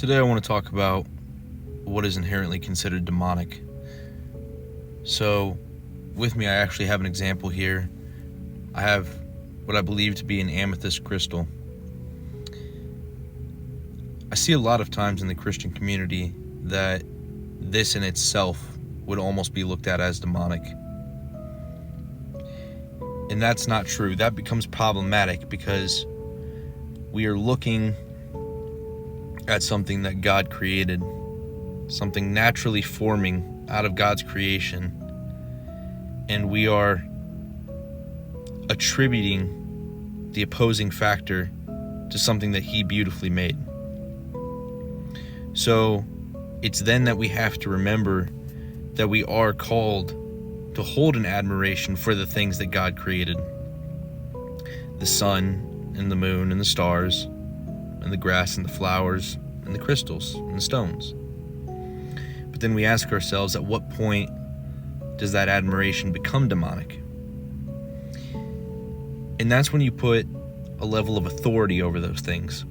Today I want to talk about what is inherently considered demonic. So, with me I actually have an example here. I have what I believe to be an amethyst crystal. I see a lot of times in the Christian community that this in itself would almost be looked at as demonic. And that's not true. That becomes problematic because we are looking at something that God created, something naturally forming out of God's creation, and we are attributing the opposing factor to something that He beautifully made. So it's then that we have to remember that we are called to hold an admiration for the things that God created. The sun and the moon and the stars and the grass and the flowers and the crystals and the stones. But then we ask ourselves, at what point does that admiration become demonic? And that's when you put a level of authority over those things.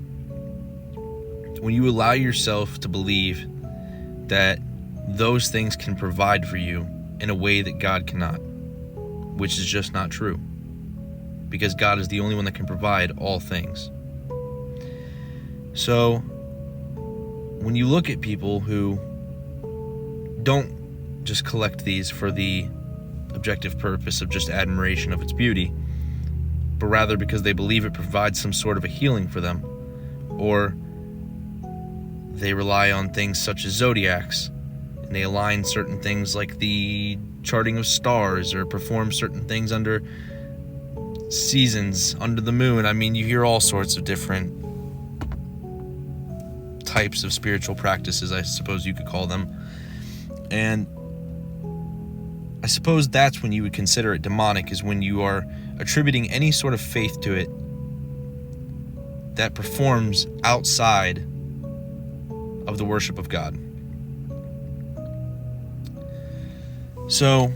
When you allow yourself to believe that those things can provide for you in a way that God cannot, which is just not true, because God is the only one that can provide all things. So when you look at people who don't just collect these for the objective purpose of just admiration of its beauty, but rather because they believe it provides some sort of a healing for them, or they rely on things such as zodiacs, and they align certain things like the charting of stars, or perform certain things under seasons, under the moon. I mean, you hear all sorts of different types of spiritual practices, I suppose you could call them. And I suppose that's when you would consider it demonic, is when you are attributing any sort of faith to it that performs outside of the worship of God. So,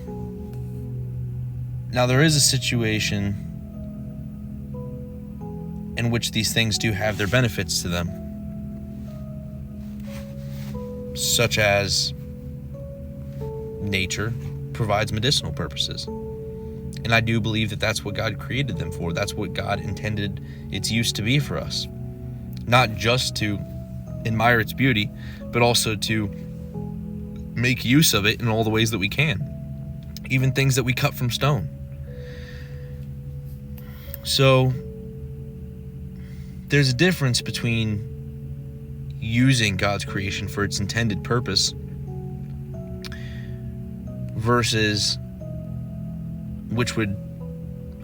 now there is a situation in which these things do have their benefits to them, such as nature provides medicinal purposes. And I do believe that that's what God created them for. That's what God intended its use to be for us. Not just to admire its beauty, but also to make use of it in all the ways that we can. Even things that we cut from stone. So there's a difference between using God's creation for its intended purpose versus, which would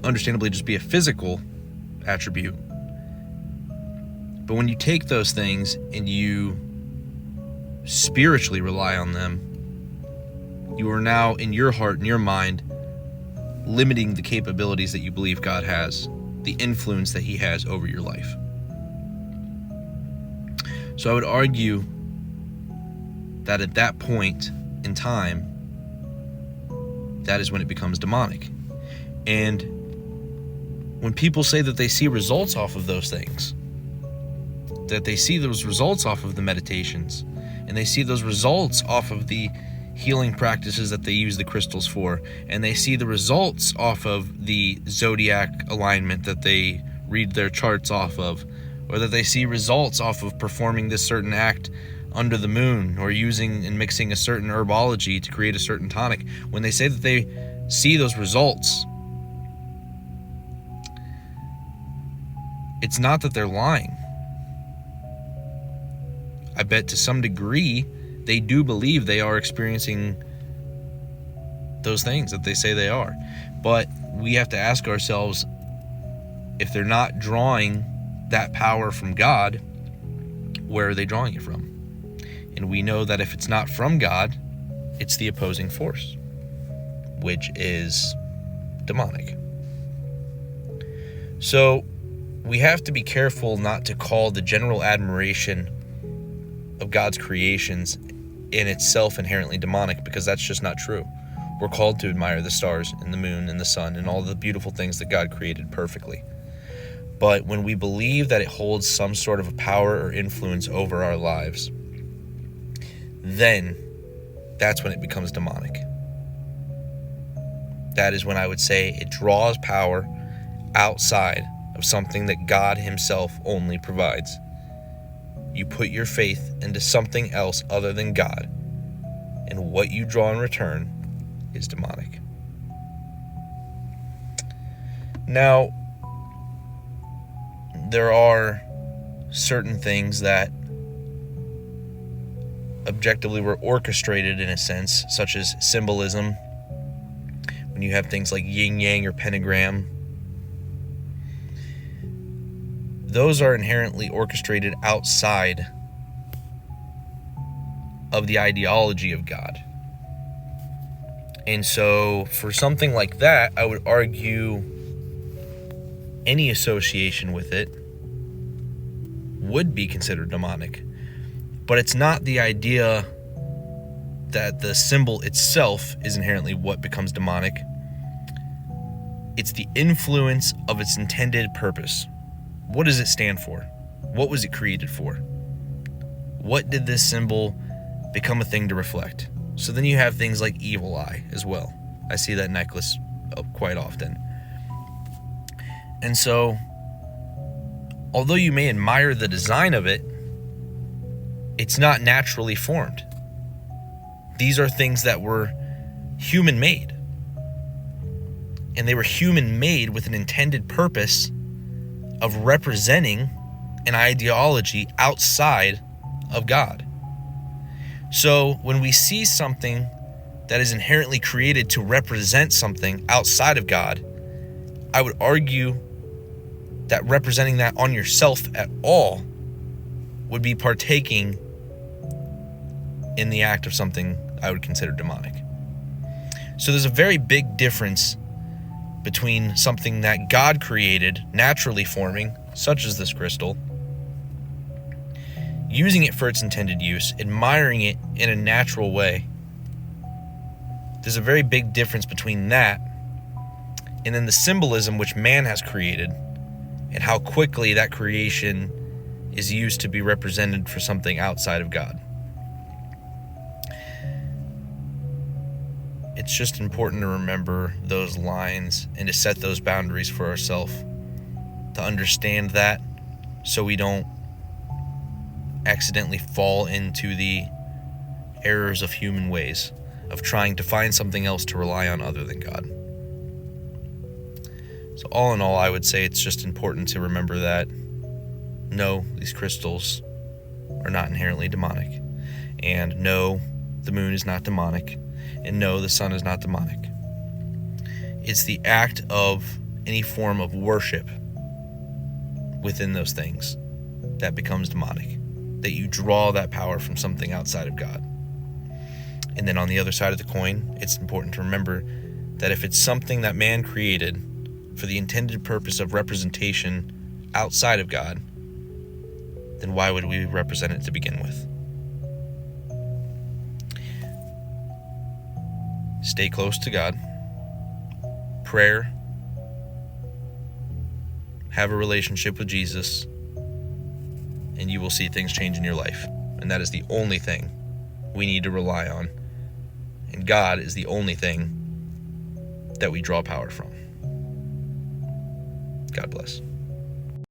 understandably just be a physical attribute. But when you take those things and you spiritually rely on them, you are now in your heart and your mind limiting the capabilities that you believe God has, the influence that He has over your life. So I would argue that at that point in time, that is when it becomes demonic. And when people say that they see results off of those things, that they see those results off of the meditations, and they see those results off of the healing practices that they use the crystals for, and they see the results off of the zodiac alignment that they read their charts off of, or that they see results off of performing this certain act under the moon, or using and mixing a certain herbology to create a certain tonic. When they say that they see those results, it's not that they're lying. I bet to some degree they do believe they are experiencing those things that they say they are. But we have to ask ourselves, if they're not drawing that power from God, where are they drawing it from? And we know that if it's not from God, it's the opposing force, which is demonic. So we have to be careful not to call the general admiration of God's creations in itself inherently demonic, because that's just not true. We're called to admire the stars and the moon and the sun and all the beautiful things that God created perfectly. But when we believe that it holds some sort of a power or influence over our lives, then that's when it becomes demonic. That is when I would say it draws power outside of something that God himself only provides. You put your faith into something else other than God, and what you draw in return is demonic. Now, there are certain things that objectively were orchestrated in a sense, such as symbolism. When you have things like yin-yang or pentagram, those are inherently orchestrated outside of the ideology of God. And so for something like that, I would argue any association with it would be considered demonic. But it's not the idea that the symbol itself is inherently what becomes demonic. It's the influence of its intended purpose. What does it stand for? What was it created for? What did this symbol become a thing to reflect? So then you have things like evil eye as well. I see that necklace quite often. And so, although you may admire the design of it, it's not naturally formed. These are things that were human-made. And they were human-made with an intended purpose of representing an ideology outside of God. So when we see something that is inherently created to represent something outside of God, I would argue that representing that on yourself at all would be partaking in the act of something I would consider demonic. So there's a very big difference between something that God created, naturally forming, such as this crystal, using it for its intended use, admiring it in a natural way. There's a very big difference between that and then the symbolism which man has created and how quickly that creation is used to be represented for something outside of God. It's just important to remember those lines and to set those boundaries for ourselves, to understand that so we don't accidentally fall into the errors of human ways of trying to find something else to rely on other than God. So all in all, I would say it's just important to remember that no, these crystals are not inherently demonic, and no, the moon is not demonic, and no, the sun is not demonic. It's the act of any form of worship within those things that becomes demonic, that you draw that power from something outside of God. And then on the other side of the coin, it's important to remember that if it's something that man created for the intended purpose of representation outside of God, then why would we represent it to begin with? Stay close to God. Prayer. Have a relationship with Jesus, and you will see things change in your life. And that is the only thing we need to rely on. And God is the only thing that we draw power from. God bless.